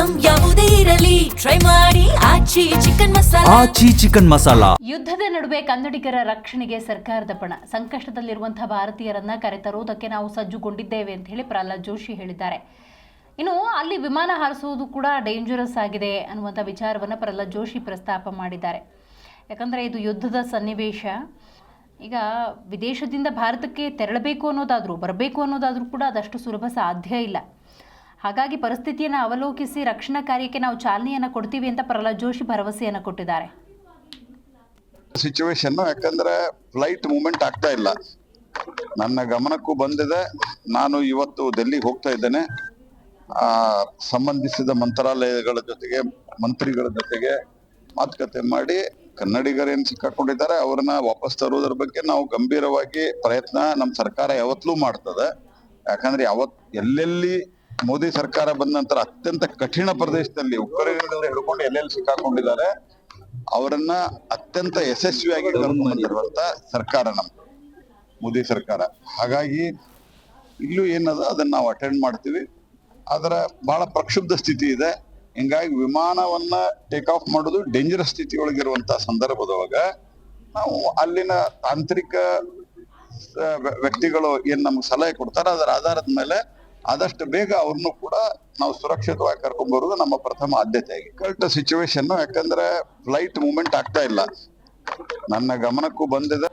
Item ಯಾವುದೇ ಇರಲಿ try ಮಾಡಿ ಆಚಿ ಚಿಕನ್ ಮಸಾಲಾ. ಯುದ್ಧದ ನಡುವೆ ಕನ್ನಡಿಗರ ರಕ್ಷಣೆಗೆ ಸರ್ಕಾರದ ಪಣ. ಸಂಕಷ್ಟದಲ್ಲಿರುವಂತಹ ಭಾರತೀಯರನ್ನ ಕರೆತರುವುದಕ್ಕೆ ನಾವು ಸಜ್ಜುಗೊಂಡಿದ್ದೇವೆ ಅಂತ ಹೇಳಿ ಪ್ರಹ್ಲಾದ್ ಜೋಶಿ ಹೇಳಿದ್ದಾರೆ. ಇನ್ನು ಅಲ್ಲಿ ವಿಮಾನ ಹಾರಿಸುವುದು ಕೂಡ ಡೇಂಜರಸ್ ಆಗಿದೆ ಅನ್ನುವಂಥ ವಿಚಾರವನ್ನು ಪ್ರಹ್ಲಾದ್ ಜೋಶಿ ಪ್ರಸ್ತಾಪ ಮಾಡಿದ್ದಾರೆ. ಯಾಕಂದರೆ ಇದು ಯುದ್ಧದ ಸನ್ನಿವೇಶ. ಈಗ ವಿದೇಶದಿಂದ ಭಾರತಕ್ಕೆ ತೆರಳಬೇಕು ಅನ್ನೋದಾದರೂ ಬರಬೇಕು ಅನ್ನೋದಾದರೂ ಕೂಡ ಅದಷ್ಟು ಸುಲಭ ಸಾಧ್ಯ ಇಲ್ಲ. ಹಾಗಾಗಿ ಪರಿಸ್ಥಿತಿಯನ್ನು ಅವಲೋಕಿಸಿ ರಕ್ಷಣಾ ಕಾರ್ಯಕ್ಕೆ ನಾವು ಚಾಲನೆಯನ್ನು ಕೊಡ್ತೀವಿ ಅಂತ ಪ್ರಹ್ಲಾದ್ ಜೋಶಿ ಭರವಸೆಯನ್ನು ಕೊಟ್ಟಿದ್ದಾರೆ. ಸಿಚುವೇಶನ್ ಯಾಕಂದ್ರೆ ಫ್ಲೈಟ್ ಮೂವ್ಮೆಂಟ್ ಆಗ್ತಾ ಇಲ್ಲ, ನನ್ನ ಗಮನಕ್ಕೂ ಬಂದಿದೆ. ನಾನು ಇವತ್ತು ಡೆಲ್ಲಿಗೆ ಹೋಗ್ತಾ ಇದ್ದೇನೆ. ಸಂಬಂಧಿಸಿದ ಮಂತ್ರಾಲಯಗಳ ಜೊತೆಗೆ ಮಂತ್ರಿಗಳ ಜೊತೆಗೆ ಮಾತುಕತೆ ಮಾಡಿ ಕನ್ನಡಿಗರೇನು ಸಿಕ್ಕಾಕೊಂಡಿದ್ದಾರೆ ಅವ್ರನ್ನ ವಾಪಸ್ ತರುವುದರ ಬಗ್ಗೆ ನಾವು ಗಂಭೀರವಾಗಿ ಪ್ರಯತ್ನ ನಮ್ಮ ಸರ್ಕಾರ ಯಾವತ್ತಲೂ ಮಾಡ್ತದೆ. ಯಾಕಂದ್ರೆ ಎಲ್ಲೆಲ್ಲಿ ಮೋದಿ ಸರ್ಕಾರ ಬಂದ ನಂತರ ಅತ್ಯಂತ ಕಠಿಣ ಪ್ರದೇಶದಲ್ಲಿ ಉಗ್ರರಿಂದ ಹಿಡ್ಕೊಂಡು ಎಲ್ಲೆಲ್ಲಿ ಸಿಕ್ಕಾಕೊಂಡಿದ್ದಾರೆ ಅವರನ್ನ ಅತ್ಯಂತ ಯಶಸ್ವಿಯಾಗಿ ಕರ್ಕೊಂಡು ಬಂದಿರುವಂತ ಸರ್ಕಾರ ನಮ್ಮ ಮೋದಿ ಸರ್ಕಾರ. ಹಾಗಾಗಿ ಇಲ್ಲೂ ಏನದ ಅದನ್ನ ನಾವು ಅಟೆಂಡ್ ಮಾಡ್ತೀವಿ. ಅದರ ಬಹಳ ಪ್ರಕ್ಷುಬ್ಧ ಸ್ಥಿತಿ ಇದೆ. ಹಿಂಗಾಗಿ ವಿಮಾನವನ್ನ ಟೇಕ್ ಆಫ್ ಮಾಡೋದು ಡೇಂಜರಸ್ ಸ್ಥಿತಿ ಒಳಗಿರುವಂತಹ ಸಂದರ್ಭದೊಳಗ ನಾವು ಅಲ್ಲಿನ ತಾಂತ್ರಿಕ ವ್ಯಕ್ತಿಗಳು ಏನ್ ನಮ್ಗೆ ಸಲಹೆ ಕೊಡ್ತಾರ ಅದರ ಆಧಾರದ ಮೇಲೆ ಆದಷ್ಟು ಬೇಗ ಅವ್ರನ್ನು ಕೂಡ ನಾವು ಸುರಕ್ಷಿತವಾಗಿ ಕರ್ಕೊಂಡ್ ಬರುವುದು ನಮ್ಮ ಪ್ರಥಮ ಆದ್ಯತೆ. ಕರೆಕ್ಟ್ ಸಿಚುವೇಶನ್ ಯಾಕಂದ್ರೆ ಫ್ಲೈಟ್ ಮೂವ್ಮೆಂಟ್ ಆಗ್ತಾ ಇಲ್ಲ, ನನ್ನ ಗಮನಕ್ಕೂ ಬಂದಿದೆ.